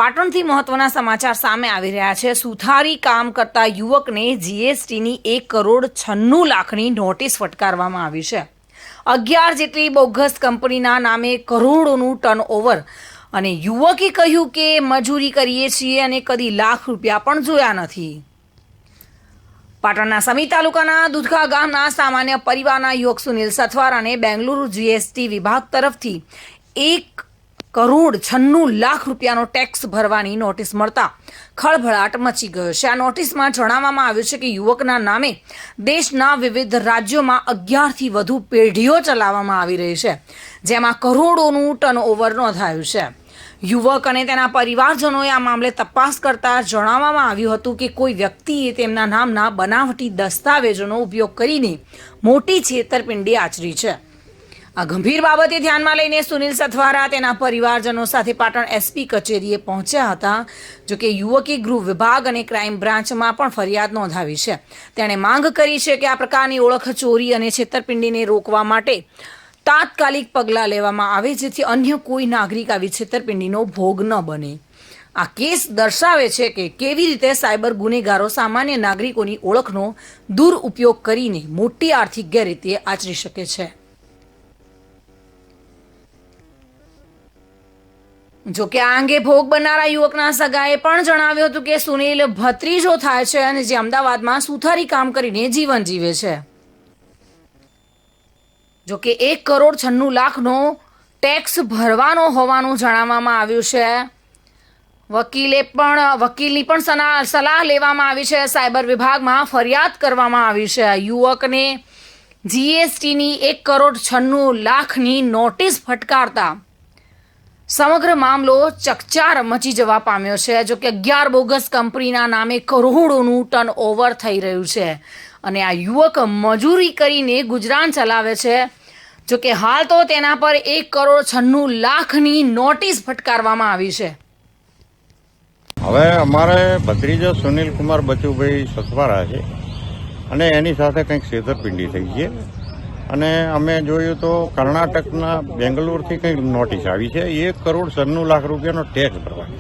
પાટણથી મહત્વના સમાચાર સામે આવી રહ્યા છે। સુથારી કામ કરતા યુવકને જીએસટીની 1,96 લાખની નોટિસ ફટકારવામાં આવી છે। 11 જેટલી બોગસ કંપનીના નામે કરોડોનું ટર્નઓવર અને યુવકે કહ્યું કે મજૂરી કરીએ છીએ અને કદી લાખ રૂપિયા પણ જોયા નથી। પાટણના સમી તાલુકાના દુધકા ગામના સામાન્ય પરિવારના યુવક સુનિલ સથવારાને બેંગલુરુ જીએસટી વિભાગ તરફથી 1,96 લાખ રૂપિયાનો ટેક્સ ભરવાની નોટિસ મળતા ખળભળાટ મચી ગયો છે। આ નોટિસમાં જણાવવામાં આવ્યું છે કે યુવકના નામે દેશના વિવિધ રાજ્યોમાં 11થી વધુ પેઢીઓ ચલાવવામાં આવી રહી છે, જેમાં કરોડોનું ટર્નઓવર નોંધાયું છે। યુવક અને તેના પરિવારજનોએ આ મામલે તપાસ કરતા જણાવવામાં આવ્યું હતું કે કોઈ વ્યક્તિએ તેમના નામના બનાવટી દસ્તાવેજોનો ઉપયોગ કરીને મોટી છેતરપિંડી આચરી છે। આ ગંભીર બાબતે ધ્યાનમાં લઈને સુનિલ સથવારા તેના પરિવારજનો સાથે પાટણ એસપી કચેરીએ પહોંચ્યા હતા। જોકે યુવકે ગૃહ વિભાગ અને ક્રાઇમ બ્રાન્ચમાં પણ ફરિયાદ નોંધાવી છે। તેણે માંગ કરી છે કે આ પ્રકારની ઓળખ ચોરી અને છેતરપિંડીને રોકવા માટે તાત્કાલિક પગલાં લેવામાં આવે, જેથી અન્ય કોઈ નાગરિક આવી છેતરપિંડીનો ભોગ ન બને। આ કેસ દર્શાવે છે કે કેવી રીતે સાયબર ગુનેગારો સામાન્ય નાગરિકોની ઓળખનો દુરુપયોગ કરીને મોટી આર્થિક ગેરરીતિ આચરી શકે છે। જો કે આ અંગે ભોગ બનનારા યુવકના સગાએ પણ જણાવ્યું હતું કે સુનિલ ભત્રીજો થાય છે અને જે અમદાવાદમાં સુથારી કામ કરીને જીવન જીવે છે। જો કે 1,96 લાખનો ટેક્સ ભરવાનો હોવાનું જણાવવામાં આવ્યું છે। વકીલની પણ સલાહ લેવામાં આવી છે। સાયબર વિભાગમાં ફરિયાદ કરવામાં આવી છે। યુવકને જીએસટીની 1,96 લાખની નોટિસ ફટકારતા સમગ્ર મામલો ચકચાર મચી જવા પામ્યો છે। જો કે 11 બોગસ કંપનીના નામે કરોડોનું ટર્નઓવર થઈ રહ્યું છે અને આ યુવક મજૂરી કરીને ગુજરાન ચલાવે છે। જો કે હાલ તો તેના પર 1,96 લાખની નોટિસ ફટકારવામાં આવી છે। હવે અમારે ભત્રીજો સુનિલ કુમાર બચુભાઈ સથવારા છે અને એની સાથે કંઈક છેતરપિંડી થઈ છે અને અમે જોયું તો કર્ણાટકના બેંગ્લોરથી કંઈક નોટિસ આવી છે 1,96 લાખ રૂપિયાનો ટેક્સ ભરવાનો।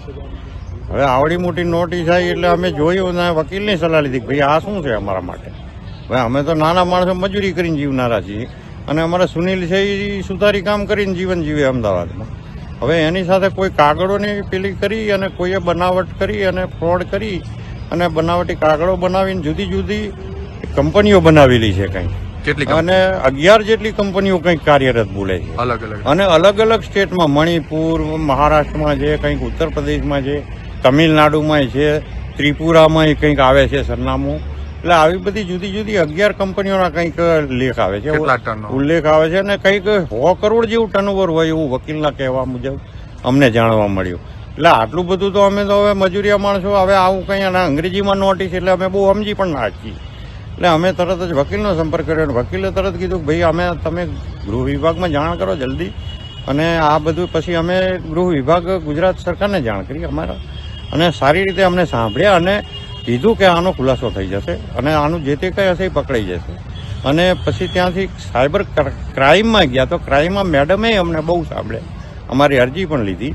હવે આવડી મોટી નોટિસ આવી એટલે અમે જોયું અને વકીલની સલાહ લીધી કે ભાઈ આ શું છે અમારા માટે। હવે અમે તો નાના માણસો મજૂરી કરીને જીવનારા છીએ અને અમારા સુનિલ છે એ સુધારી કામ કરીને જીવન જીવે અમદાવાદમાં। હવે એની સાથે કોઈ કાગળોની પેલી કરી અને કોઈએ બનાવટ કરી અને ફ્રોડ કરી અને બનાવટી કાગળો બનાવીને જુદી જુદી કંપનીઓ બનાવેલી છે કંઈક, અને 11 જેટલી કંપનીઓ કંઈક કાર્યરત બોલે છે અને અલગ અલગ સ્ટેટમાં મણિપુર, મહારાષ્ટ્રમાં છે, કંઈક ઉત્તર પ્રદેશમાં છે, તમિલનાડુમાં છે, ત્રિપુરામાં કંઈક આવે છે સરનામું। એટલે આવી બધી જુદી જુદી 11 કંપનીઓના કંઈક લેખ આવે છે, ઉલ્લેખ આવે છે અને કંઈક 100 કરોડ જેવું ટર્નઓવર હોય એવું વકીલના કહેવા મુજબ અમને જાણવા મળ્યું। એટલે આટલું બધું તો અમે તો હવે મજૂરિયા માણસો હવે આવું કંઈ અંગ્રેજીમાં નોટિસ એટલે અમે બહુ સમજી પણ ના શકીએ। એટલે અમે તરત જ વકીલનો સંપર્ક કર્યો અને વકીલે તરત કીધું કે ભાઈ તમે ગૃહ વિભાગમાં જાણ કરો જલ્દી, અને આ બધું પછી અમે ગૃહ વિભાગ ગુજરાત સરકારને જાણ કરી અમારા, અને સારી રીતે અમને સાંભળ્યા અને કીધું કે આનો ખુલાસો થઈ જશે અને આનું જે તે કંઈ હશે એ પકડાઈ જશે। અને પછી ત્યાંથી સાયબર ક્રાઇમમાં ગયા તો ક્રાઇમમાં મેડમે અમને બહુ સાંભળ્યા, અમારી અરજી પણ લીધી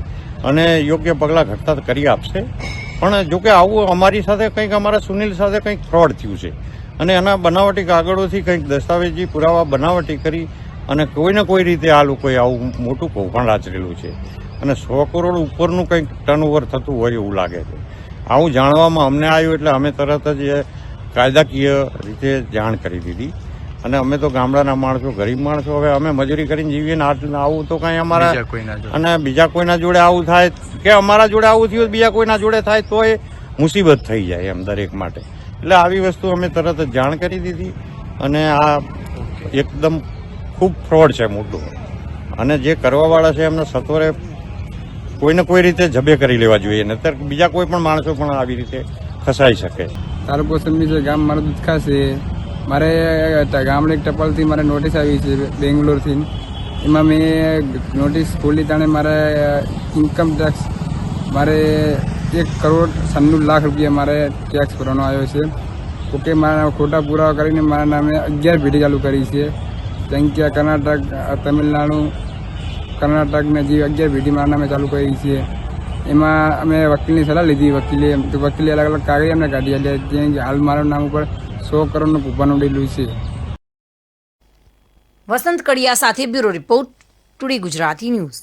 અને યોગ્ય પગલાં ઘટતા કરી આપશે। પણ જોકે આવું અમારી સાથે કંઈક અમારા સુનિલ સાથે કંઈક ફ્રોડ થયું છે અને એના બનાવટી કાગળોથી કંઈક દસ્તાવેજી પુરાવા બનાવટી કરી અને કોઈને કોઈ રીતે આ લોકોએ આવું મોટું કૌભાંડ આચરેલું છે અને 100 કરોડ ઉપરનું કંઈક ટર્નઓવર થતું હોય એવું લાગે છે। આવું જાણવામાં અમને આવ્યું એટલે અમે તરત જ કાયદાકીય રીતે જાણ કરી દીધી અને અમે તો ગામડાના માણસો, ગરીબ માણસો, હવે અમે મજૂરી કરીને જીવીએ ને આવું તો કાંઈ અમારા અને બીજા કોઈના જોડે આવું થાય કે અમારા જોડે આવું થયું બીજા કોઈના જોડે થાય તો એ મુસીબત થઈ જાય એમ દરેક માટે। એટલે આવી વસ્તુ અમે તરત જ જાણ કરી દીધી અને આ એકદમ ખૂબ ફ્રોડ છે મોટું, અને જે કરવાવાળા છે એમને સત્વરે કોઈને કોઈ રીતે જબે કરી લેવા જોઈએ, નહીતર બીજા કોઈ પણ માણસો પણ આવી રીતે ફસાઈ શકે। તાલુકો સમી છે, ગામ મારું દુધકા છે। મારે ગામડે એક ટપાલથી મારે નોટિસ આવી છે બેંગ્લોરથી। એમાં મેં નોટિસ ખોલી તાણે મારે ઇન્કમ ટેક્સ મારે 1,96 લાખ રૂપિયા મારે ટેક્સ ભરવાનો આવ્યો છે। ઓકે, મારા ખોટા પુરાવા કરીને મારા નામે 11 પેઢી ચાલુ કરી છે। સંખ્યા કર્ણાટક, તમિલનાડુ, કર્ણાટકને જે 11 પેઢી મારા નામે ચાલુ કરી છે। એમાં અમે વકીલની સલાહ લીધી. વકીલે અલગ અલગ કાગળ અમને કાઢી આપ્યા. જે હાલ મારા નામ ઉપર 100 કરોડનું કૂપન ઉડેલું છે. વસંત કડિયા સાથે bureau report, today Gujarati news.